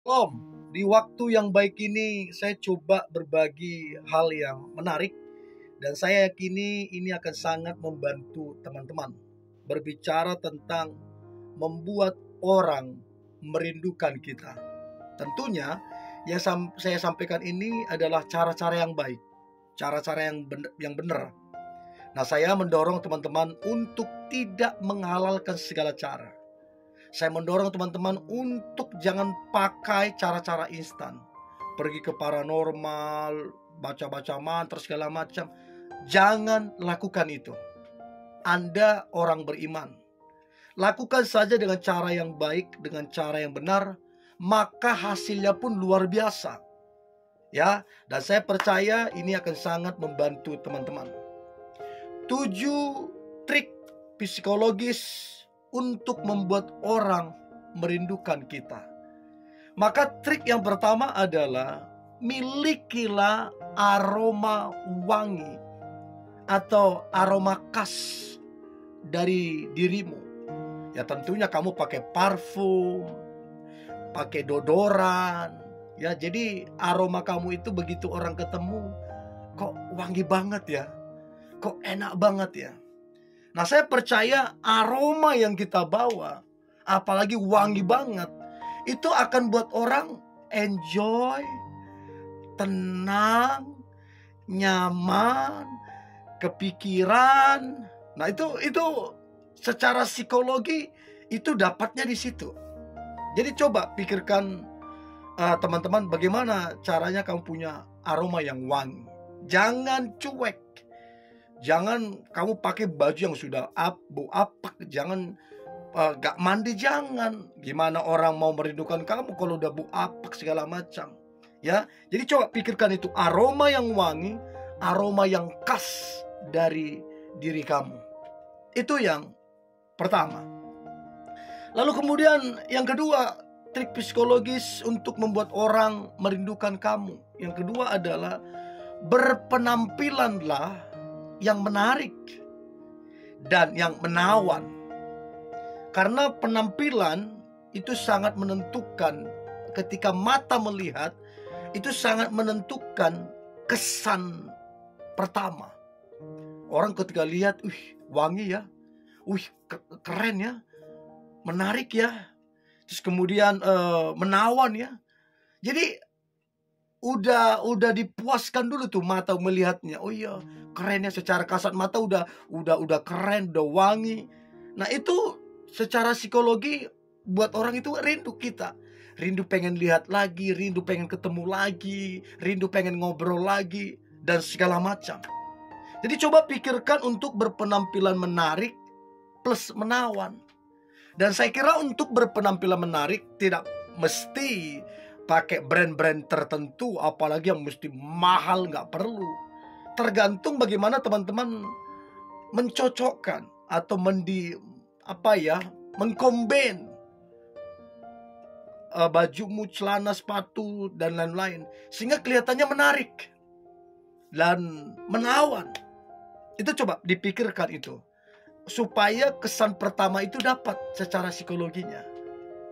Om, di waktu yang baik ini saya coba berbagi hal yang menarik dan saya yakini ini akan sangat membantu teman-teman berbicara tentang membuat orang merindukan kita. Tentunya yang saya sampaikan ini adalah cara-cara yang baik, cara-cara yang benar. Nah, saya mendorong teman-teman untuk tidak menghalalkan segala cara. Saya mendorong teman-teman untuk jangan pakai cara-cara instan. Pergi ke paranormal, baca-baca mantra segala macam. Jangan lakukan itu. Anda orang beriman. Lakukan saja dengan cara yang baik, dengan cara yang benar, maka hasilnya pun luar biasa. Ya, dan saya percaya ini akan sangat membantu teman-teman. 7 trik psikologis untuk membuat orang merindukan kita. Maka trik yang pertama adalah milikilah aroma wangi atau aroma khas dari dirimu. Ya tentunya kamu pakai parfum, pakai deodoran. Ya jadi aroma kamu itu begitu orang ketemu, kok wangi banget ya, kok enak banget ya. Nah, saya percaya aroma yang kita bawa, apalagi wangi banget, itu akan buat orang enjoy, tenang, nyaman, kepikiran. Nah, itu secara psikologi itu dapatnya di situ. Jadi coba pikirkan teman-teman, bagaimana caranya kamu punya aroma yang wangi. Jangan cuek. Jangan kamu pakai baju yang sudah bau apak. Jangan gak mandi, jangan. Gimana orang mau merindukan kamu kalau udah bau apak segala macam. Ya, jadi coba pikirkan itu, aroma yang wangi, aroma yang khas dari diri kamu. Itu yang pertama. Lalu kemudian yang kedua, trik psikologis untuk membuat orang merindukan kamu. Yang kedua adalah berpenampilanlah yang menarik dan yang menawan. Karena penampilan itu sangat menentukan. Ketika mata melihat, itu sangat menentukan kesan pertama. Orang ketika lihat, wangi ya, keren ya, menarik ya, terus kemudian menawan ya. Jadi udah dipuaskan dulu tuh mata melihatnya. Oh iya, kerennya, secara kasat mata udah keren, udah wangi. Nah, itu secara psikologi buat orang itu rindu kita. Rindu pengen lihat lagi, rindu pengen ketemu lagi, rindu pengen ngobrol lagi dan segala macam. Jadi coba pikirkan untuk berpenampilan menarik plus menawan. Dan saya kira untuk berpenampilan menarik tidak mesti pakai brand-brand tertentu, apalagi yang mesti mahal, nggak perlu. Tergantung bagaimana teman-teman mencocokkan atau mengcombine bajumu, celana, sepatu dan lain-lain sehingga kelihatannya menarik dan menawan. Itu coba dipikirkan itu, supaya kesan pertama itu dapat secara psikologinya.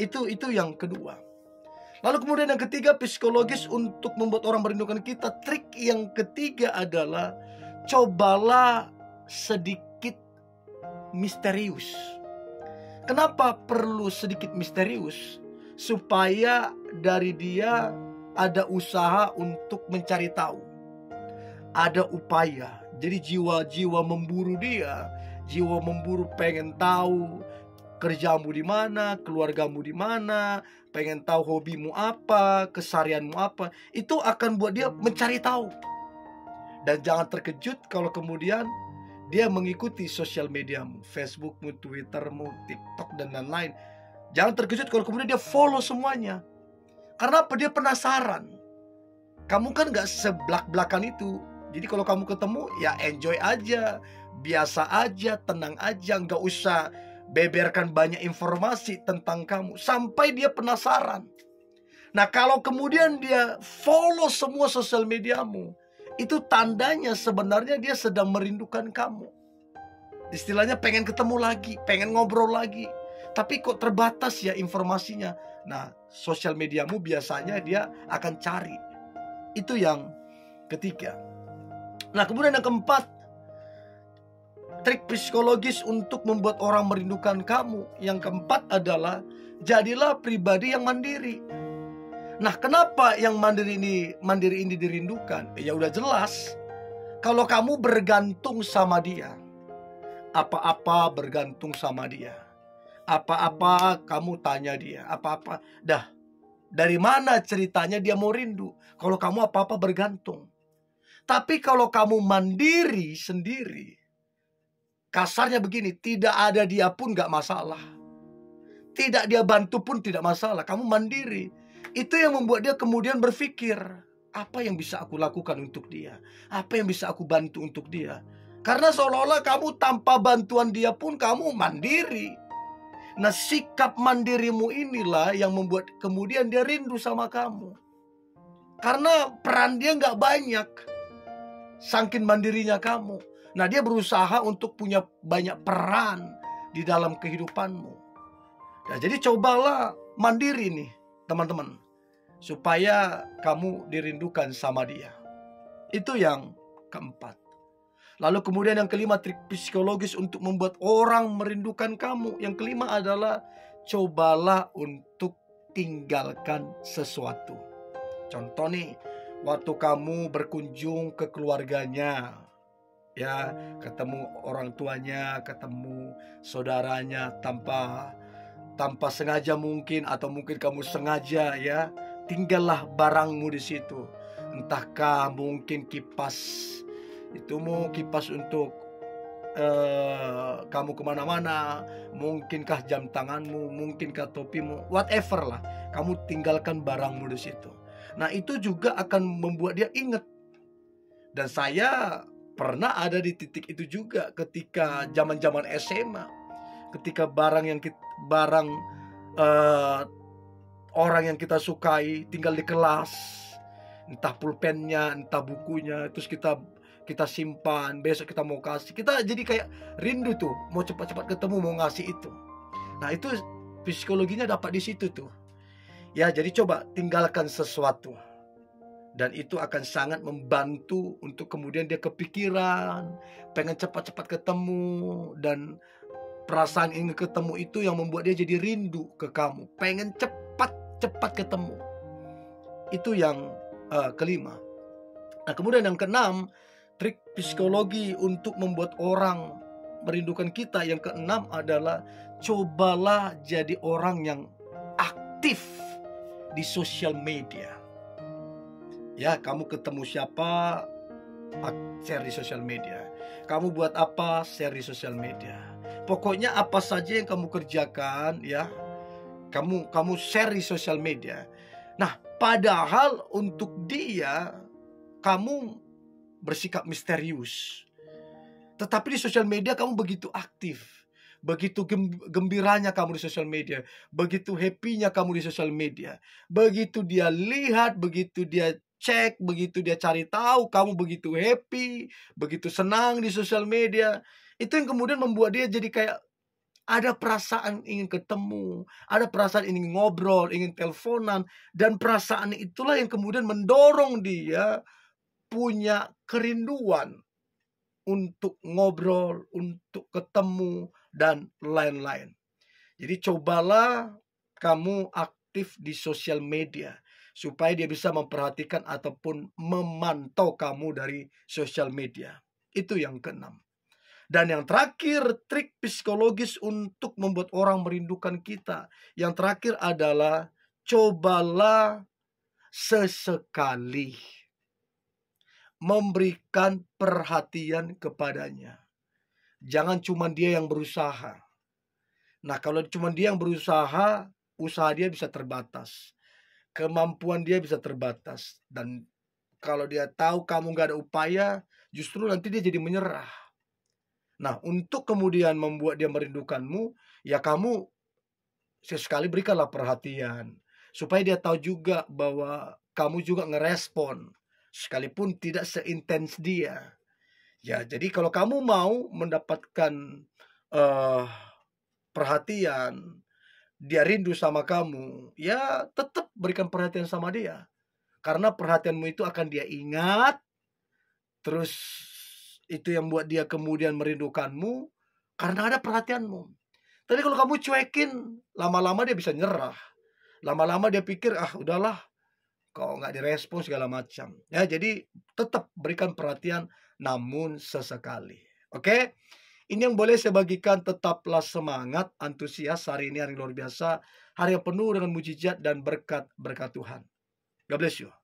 Itu yang kedua. Lalu kemudian yang ketiga, psikologis untuk membuat orang merindukan kita. Trik yang ketiga adalah cobalah sedikit misterius. Kenapa perlu sedikit misterius? Supaya dari dia ada usaha untuk mencari tahu, ada upaya. Jadi jiwa-jiwa memburu dia, jiwa memburu pengen tahu kerjamu di mana, keluargamu di mana, pengen tahu hobimu apa, keseharianmu apa. Itu akan buat dia mencari tahu. Dan jangan terkejut kalau kemudian dia mengikuti sosial mediamu, Facebookmu, Twittermu, TikTok dan lain-lain. Jangan terkejut kalau kemudian dia follow semuanya. Karena apa? Dia penasaran. Kamu kan gak seblak-belakan itu. Jadi kalau kamu ketemu, ya enjoy aja, biasa aja, tenang aja, gak usah beberkan banyak informasi tentang kamu sampai dia penasaran. Nah, kalau kemudian dia follow semua sosial mediamu, itu tandanya sebenarnya dia sedang merindukan kamu. istilahnya pengen ketemu lagi, pengen ngobrol lagi. Tapi kok terbatas ya informasinya. Nah, sosial mediamu biasanya dia akan cari. Itu yang ketiga. Nah, kemudian yang keempat, trik psikologis untuk membuat orang merindukan kamu. Yang keempat adalah jadilah pribadi yang mandiri. Nah, kenapa yang mandiri ini dirindukan? Ya udah jelas. Kalau kamu bergantung sama dia, apa-apa bergantung sama dia, apa-apa kamu tanya dia, apa-apa, dah dari mana ceritanya dia mau rindu? Kalau kamu apa-apa bergantung. Tapi kalau kamu mandiri sendiri, kasarnya begini, tidak ada dia pun gak masalah, tidak dia bantu pun tidak masalah. Kamu mandiri. Itu yang membuat dia kemudian berpikir, apa yang bisa aku lakukan untuk dia? Apa yang bisa aku bantu untuk dia? Karena seolah-olah kamu tanpa bantuan dia pun kamu mandiri. Nah, sikap mandirimu inilah yang membuat kemudian dia rindu sama kamu. Karena peran dia gak banyak, saking mandirinya kamu. Nah, dia berusaha untuk punya banyak peran di dalam kehidupanmu. Nah, jadi cobalah mandiri nih, teman-teman, supaya kamu dirindukan sama dia. Itu yang keempat. Lalu kemudian yang kelima, trik psikologis untuk membuat orang merindukan kamu. Yang kelima adalah cobalah untuk tinggalkan sesuatu. Contoh nih, waktu kamu berkunjung ke keluarganya, ya, ketemu orang tuanya, ketemu saudaranya tanpa sengaja mungkin, atau mungkin kamu sengaja, ya, tinggallah barangmu di situ. Entahkah mungkin kipas itu mau kipas untuk kamu kemana-mana, mungkinkah jam tanganmu, mungkinkah topimu, whatever lah, kamu tinggalkan barangmu di situ. Nah, itu juga akan membuat dia ingat. Dan saya pernah ada di titik itu juga ketika zaman-zaman SMA, ketika barang orang yang kita sukai tinggal di kelas, entah pulpennya, entah bukunya, terus kita simpan, besok kita mau kasih, kita jadi kayak rindu tuh, mau cepat-cepat ketemu, mau ngasih itu. Nah, itu psikologinya dapat di situ tuh. Ya, jadi coba tinggalkan sesuatu. Dan itu akan sangat membantu untuk kemudian dia kepikiran, pengen cepat-cepat ketemu. Dan perasaan ingin ketemu itu yang membuat dia jadi rindu ke kamu, pengen cepat-cepat ketemu. Itu yang kelima. Nah, kemudian yang keenam, trik psikologi untuk membuat orang merindukan kita. Yang keenam adalah cobalah jadi orang yang aktif di sosial media. Ya, kamu ketemu siapa, share di sosial media. Kamu buat apa, share di sosial media. Pokoknya apa saja yang kamu kerjakan, ya, kamu share di sosial media. Nah, padahal untuk dia kamu bersikap misterius, tetapi di sosial media kamu begitu aktif, begitu gembiranya kamu di sosial media, begitu happy-nya kamu di sosial media. Begitu dia lihat, begitu dia cek, begitu dia cari tahu, kamu begitu happy, begitu senang di sosial media. Itu yang kemudian membuat dia jadi kayak ada perasaan ingin ketemu, ada perasaan ingin ngobrol, ingin teleponan. Dan perasaan itulah yang kemudian mendorong dia punya kerinduan untuk ngobrol, untuk ketemu, dan lain-lain. Jadi cobalah kamu aktif di sosial media, supaya dia bisa memperhatikan ataupun memantau kamu dari sosial media. Itu yang keenam. Dan yang terakhir, trik psikologis untuk membuat orang merindukan kita. Yang terakhir adalah cobalah sesekali memberikan perhatian kepadanya. Jangan cuma dia yang berusaha. Nah, kalau cuma dia yang berusaha, usaha dia bisa terbatas, kemampuan dia bisa terbatas. Dan kalau dia tahu kamu gak ada upaya, justru nanti dia jadi menyerah. Nah, untuk kemudian membuat dia merindukanmu, ya kamu sesekali berikanlah perhatian, supaya dia tahu juga bahwa kamu juga ngerespon, sekalipun tidak seintens dia. Ya, jadi kalau kamu mau mendapatkan eh, perhatian, dia rindu sama kamu, ya tetap berikan perhatian sama dia. Karena perhatianmu itu akan dia ingat, terus itu yang buat dia kemudian merindukanmu karena ada perhatianmu. Tapi kalau kamu cuekin, lama-lama dia bisa nyerah. Lama-lama dia pikir, ah udahlah, kok nggak direspon segala macam. Ya, jadi tetap berikan perhatian namun sesekali. Oke? Ini yang boleh saya bagikan, tetaplah semangat, antusias. Hari ini hari luar biasa, hari yang penuh dengan mujizat dan berkat-berkat Tuhan. God bless you.